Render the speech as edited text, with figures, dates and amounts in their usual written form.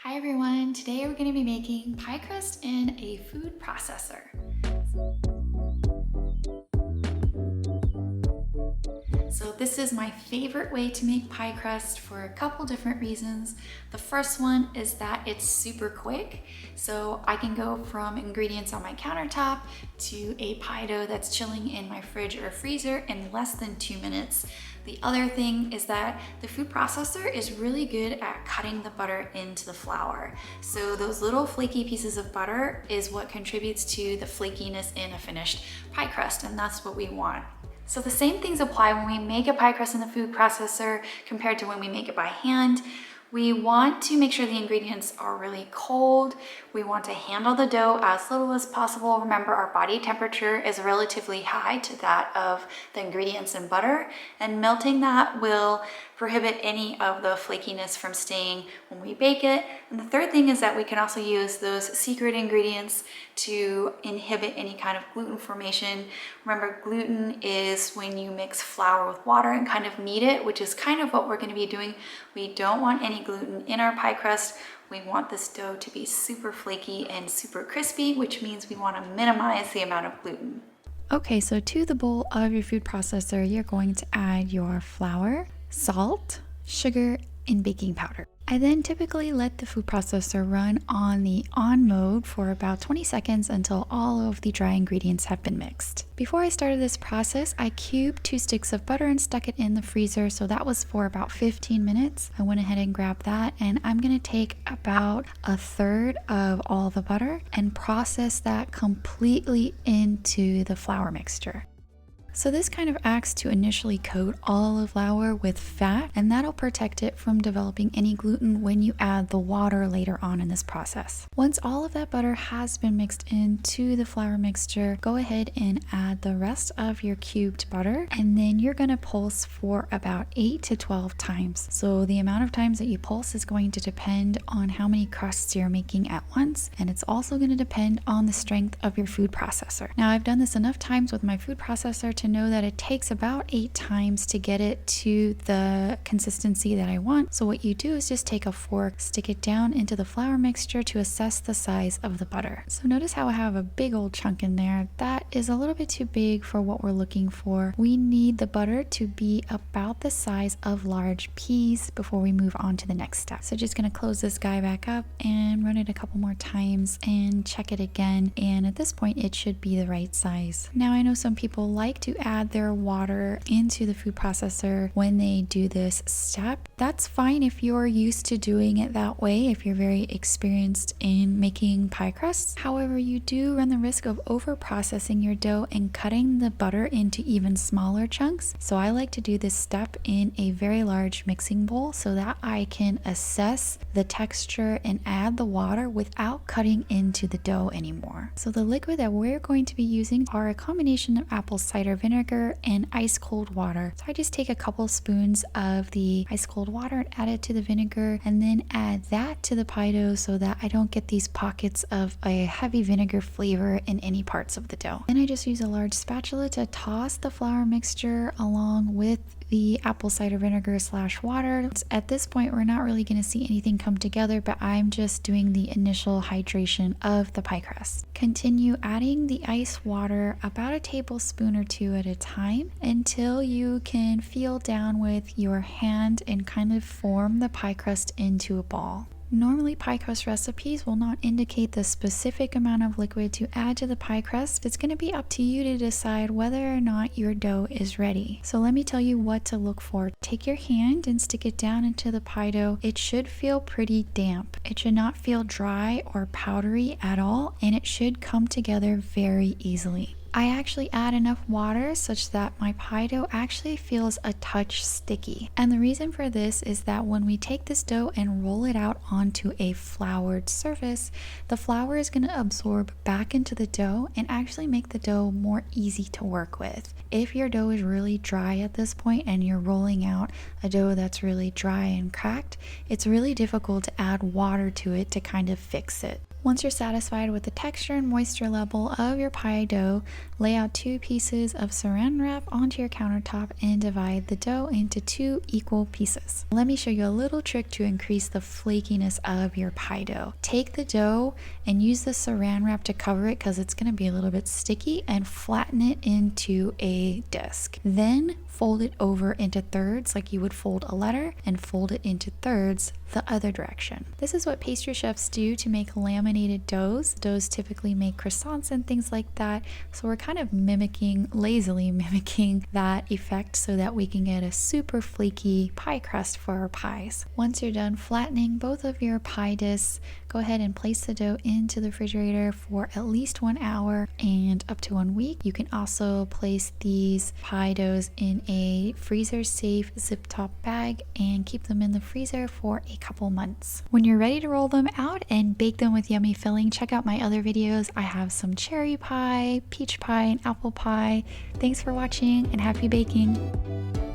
Hi everyone, today we're going to be making pie crust in a food processor. So this is my favorite way to make pie crust for a couple different reasons. The first one is that it's super quick. So I can go from ingredients on my countertop to a pie dough that's chilling in my fridge or freezer in less than 2 minutes. The other thing is that the food processor is really good at cutting the butter into the flour. So those little flaky pieces of butter is what contributes to the flakiness in a finished pie crust, and that's what we want. So the same things apply when we make a pie crust in the food processor compared to when we make it by hand. We want to make sure the ingredients are really cold. We want to handle the dough as little as possible. Remember, our body temperature is relatively high to that of the ingredients in butter, and melting that will prohibit any of the flakiness from staying when we bake it. And the third thing is that we can also use those secret ingredients to inhibit any kind of gluten formation. Remember, gluten is when you mix flour with water and kind of knead it, which is kind of what we're going to be doing. We don't want any gluten in our pie crust. We want this dough to be super flaky and super crispy, which means we want to minimize the amount of gluten. Okay, so to the bowl of your food processor, you're going to add your flour, salt, sugar, and baking powder. I then typically let the food processor run on the on mode for about 20 seconds until all of the dry ingredients have been mixed. Before I started this process, I cubed 2 sticks of butter and stuck it in the freezer, so that was for about 15 minutes. I went ahead and grabbed that, and I'm gonna take about a third of all the butter and process that completely into the flour mixture. So this kind of acts to initially coat all of flour with fat, and that'll protect it from developing any gluten when you add the water later on in this process. Once all of that butter has been mixed into the flour mixture, go ahead and add the rest of your cubed butter, and then you're gonna pulse for about 8 to 12 times. So the amount of times that you pulse is going to depend on how many crusts you're making at once, and it's also gonna depend on the strength of your food processor. Now, I've done this enough times with my food processor to know that it takes about 8 times to get it to the consistency that I want. So what you do is just take a fork, stick it down into the flour mixture to assess the size of the butter. So notice how I have a big old chunk in there. That is a little bit too big for what we're looking for. We need the butter to be about the size of large peas before we move on to the next step. So just gonna close this guy back up and run it a couple more times and check it again. And at this point, it should be the right size. Now, I know some people like to add their water into the food processor when they do this step. That's fine if you're used to doing it that way, if you're very experienced in making pie crusts. However, you do run the risk of over processing your dough and cutting the butter into even smaller chunks. So I like to do this step in a very large mixing bowl so that I can assess the texture and add the water without cutting into the dough anymore. So the liquid that we're going to be using are a combination of apple cider vinegar and ice cold water. So I just take a couple spoons of the ice cold water and add it to the vinegar, and then add that to the pie dough so that I don't get these pockets of a heavy vinegar flavor in any parts of the dough. Then I just use a large spatula to toss the flour mixture along with the apple cider vinegar / water. At this point, we're not really going to see anything come together, but I'm just doing the initial hydration of the pie crust. Continue adding the ice water about a tablespoon or 2 at a time until you can feel down with your hand and kind of form the pie crust into a ball. Normally, pie crust recipes will not indicate the specific amount of liquid to add to the pie crust. It's going to be up to you to decide whether or not your dough is ready. So let me tell you what to look for. Take your hand and stick it down into the pie dough. It should feel pretty damp. It should not feel dry or powdery at all, and it should come together very easily. I actually add enough water such that my pie dough actually feels a touch sticky. And the reason for this is that when we take this dough and roll it out onto a floured surface, the flour is going to absorb back into the dough and actually make the dough more easy to work with. If your dough is really dry at this point and you're rolling out a dough that's really dry and cracked, it's really difficult to add water to it to kind of fix it. Once you're satisfied with the texture and moisture level of your pie dough, lay out 2 pieces of saran wrap onto your countertop and divide the dough into 2 equal pieces. Let me show you a little trick to increase the flakiness of your pie dough. Take the dough and use the saran wrap to cover it because it's going to be a little bit sticky, and flatten it into a disc. Then fold it over into thirds like you would fold a letter, and fold it into thirds the other direction. This is what pastry chefs do to make laminated doughs. Doughs typically make croissants and things like that, so we're kind of lazily mimicking that effect so that we can get a super flaky pie crust for our pies. Once you're done flattening both of your pie discs, go ahead and place the dough into the refrigerator for at least 1 hour and up to 1 week. You can also place these pie doughs in a freezer safe zip top bag and keep them in the freezer for a couple months. When you're ready to roll them out and bake them with yummy filling, check out my other videos. I have some cherry pie, peach pie, and apple pie. Thanks for watching and happy baking.